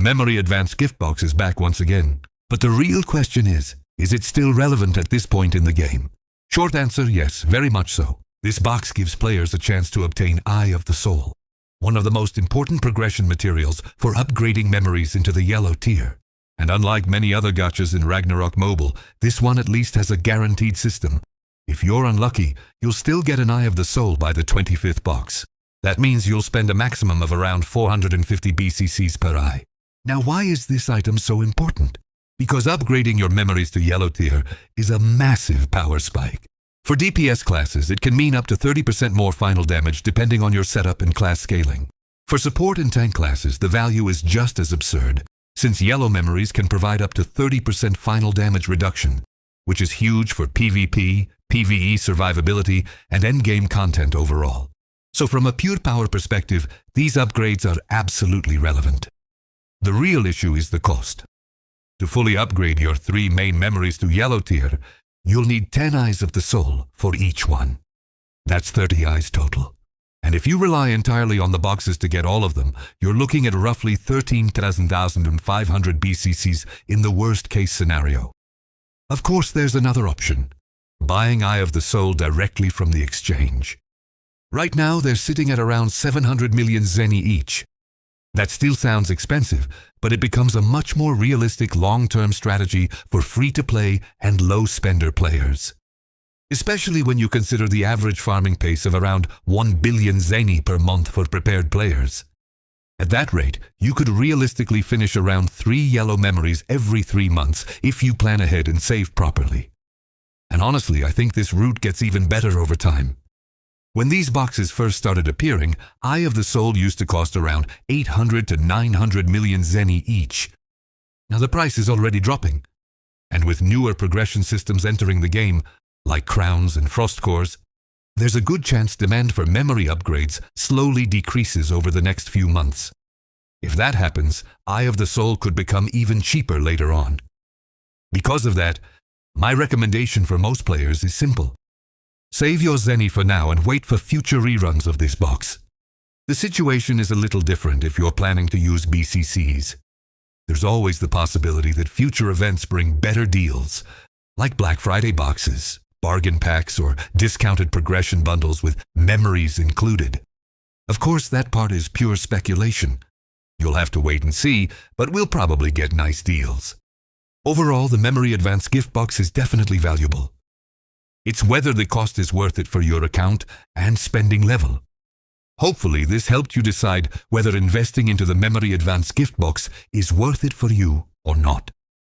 Memory Advance gift box is back once again. But the real question is it still relevant at this point in the game? Short answer, yes, very much so. This box gives players a chance to obtain Eye of the Soul, one of the most important progression materials for upgrading memories into the yellow tier. And unlike many other gachas in Ragnarok Mobile, this one at least has a guaranteed system. If you're unlucky, you'll still get an Eye of the Soul by the 25th box. That means you'll spend a maximum of around 450 BCCs per eye. Now, why is this item so important? Because upgrading your memories to yellow tier is a massive power spike. For DPS classes, it can mean up to 30% more final damage depending on your setup and class scaling. For support and tank classes, the value is just as absurd, since yellow memories can provide up to 30% final damage reduction, which is huge for PvP, PvE survivability, and endgame content overall. So from a pure power perspective, these upgrades are absolutely relevant. The real issue is the cost. To fully upgrade your 3 main memories to yellow tier, you'll need 10 Eyes of the Soul for each one. That's 30 eyes total. And if you rely entirely on the boxes to get all of them, you're looking at roughly 13,500 BCCs in the worst case scenario. Of course, there's another option: buying Eye of the Soul directly from the exchange. Right now, they're sitting at around 700 million zeni each. That still sounds expensive, but it becomes a much more realistic long-term strategy for free-to-play and low-spender players. Especially when you consider the average farming pace of around 1 billion zeni per month for prepared players. At that rate, you could realistically finish around 3 yellow memories every 3 months if you plan ahead and save properly. And honestly, I think this route gets even better over time. When these boxes first started appearing, Eye of the Soul used to cost around 800 to 900 million zeni each. Now the price is already dropping. And with newer progression systems entering the game, like crowns and frost cores, there's a good chance demand for memory upgrades slowly decreases over the next few months. If that happens, Eye of the Soul could become even cheaper later on. Because of that, my recommendation for most players is simple. Save your zeni for now and wait for future reruns of this box. The situation is a little different if you're planning to use BCCs. There's always the possibility that future events bring better deals, like Black Friday boxes, bargain packs, or discounted progression bundles with memories included. Of course, that part is pure speculation. You'll have to wait and see, but we'll probably get nice deals. Overall, the Memory Advance gift box is definitely valuable. It's whether the cost is worth it for your account and spending level. Hopefully, this helped you decide whether investing into the Memory Advance gift box is worth it for you or not.